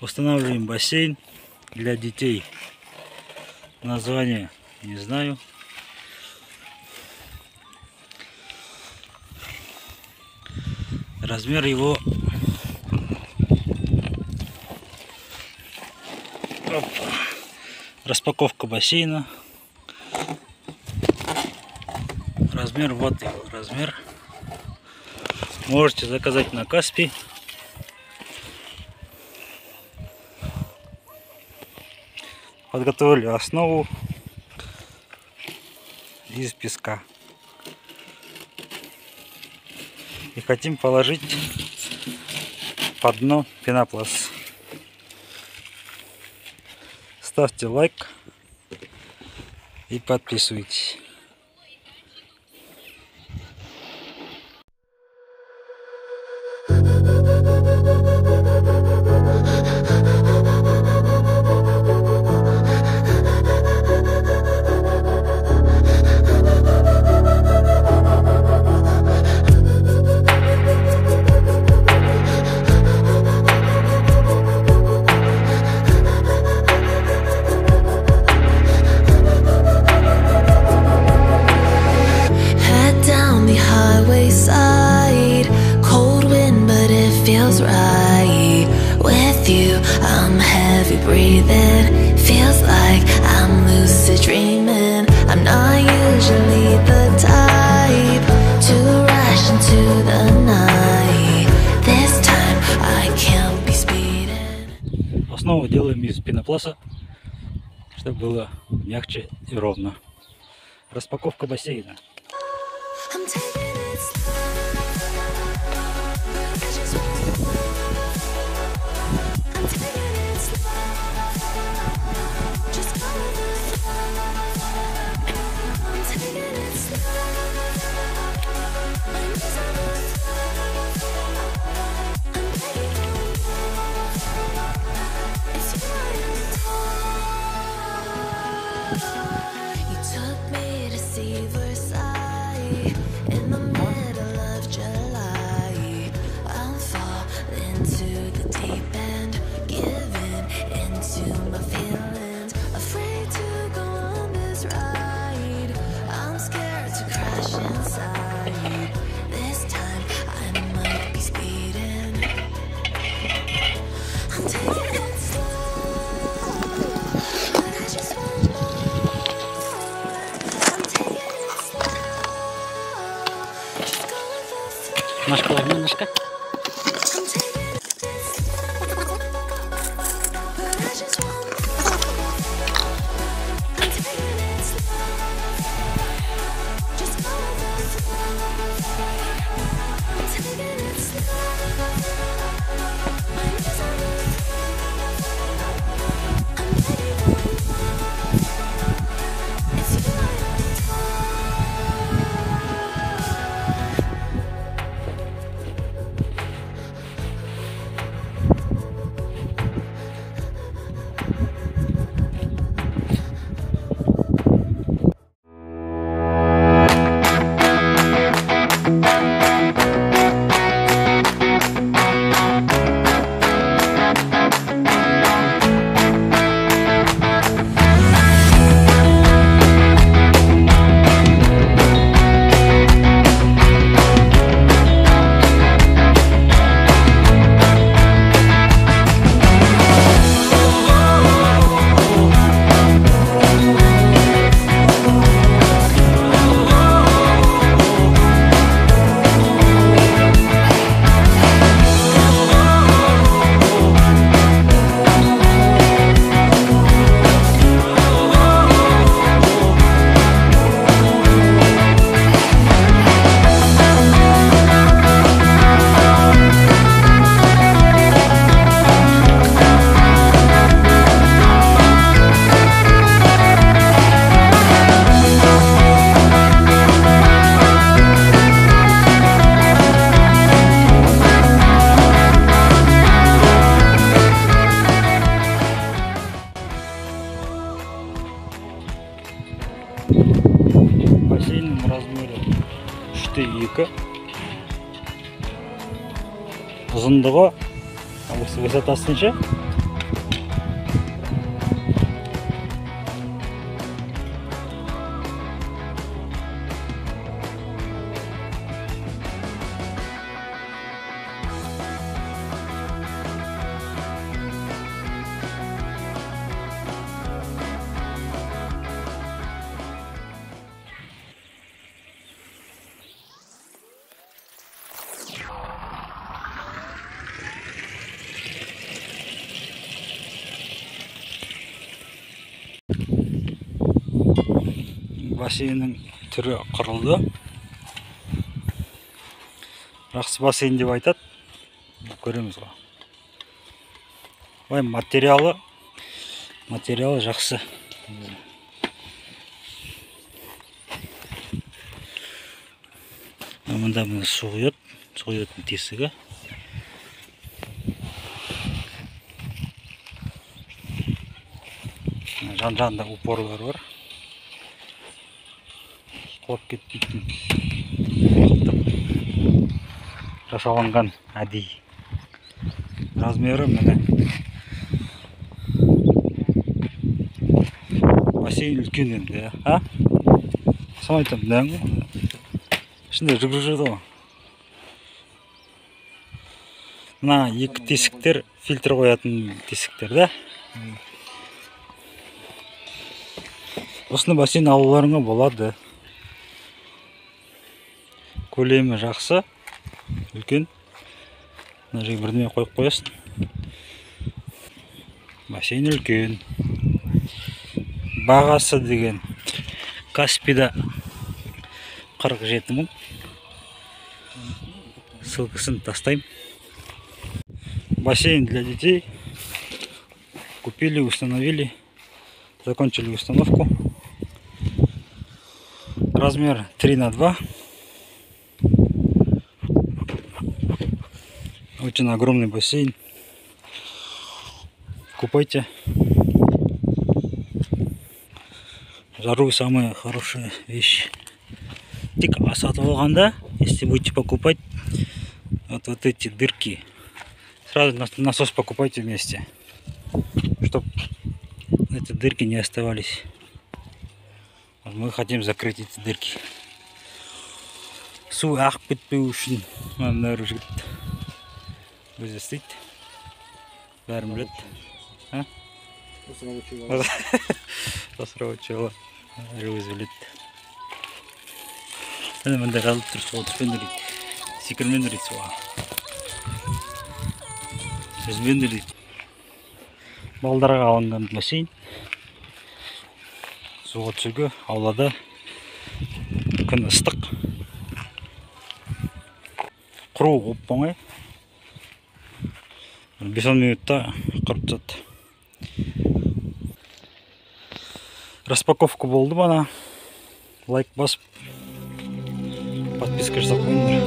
Устанавливаем бассейн для детей. Название не знаю. Размер его распаковка бассейна. Размер, вот его размер. Можете заказать на Каспи. Подготовили основу из песка. И хотим положить под дно пенопласт. Ставьте лайк и подписывайтесь. Side, cold wind, but it feels right with you. I'm heavy breathing, feels like I'm lucid dreaming. I'm not usually the type to rush into the night. This time I can't be speeding. Основу делаем из пенопласта, чтобы было мягче и ровно. Распаковка бассейна. I'm taking it slow. I'm taking it slow. Just go with the flow. I'm taking it slow. My knees on the floor. I'm begging you. It's you I adore. You took me to see Versailles. In the middle of July, I'll fall into the deep end, giving into my feelings, afraid to go on this ride. I'm scared to crash inside. This time I might be speeding. I'm taking it slow, but I just want more. I'm taking it slow. Ножка, возьми ножка. Бассейн на размере 4 ұзындығы высотасы неше? бассейннің түрі құрылды. Жақсы бассейн деп айтады. Көреміз ғой. Ой, материалы жақсы. Мында мына су құятын тесігі. Жан-жағында упорлар бар. Құлап кетпейтін жасалынған әдейі. Размері міне. Бассейн үлкен енді, а? Сам айтам, да? Ішінде жүгіріп жүрді ғой. Мына екі тесіктер, фильтр қоятын тесіктер, да? Осыны бассейн алуларыңа болады. Көлемі жақсы, үлкен. Мына жерге бірдеме қойып қоясың. Бассейн үлкен. Бағасы деген Каспийда 47 000. Ссылкасын тастайм. Бассейн для детей. Купили, установили, закончили установку. Размер 3×2. Очень огромный бассейн. Купайте. Жару самая хорошая вещь. Тик сатып алганда, если будете покупать вот эти дырки, сразу насос покупайте вместе, чтобы эти дырки не оставались. Мы хотим закрыть эти дырки. Су ағып кетпеу үшін мына жігіт өзі істейді. Бәрін біледі. Осыраучылы өзі біледі. Мында қалып тұр, суға түспен үрейді. Секірмен үрейді суға. Жүзбен үрейді. Балдарға алынған бассейн. Суға түсуге аулада күн ыстық. Құру оп оңай. 5-10 минутта құрып жатты. Распаковка болды бана. Лайк басып, подписка жасап қойыңдар.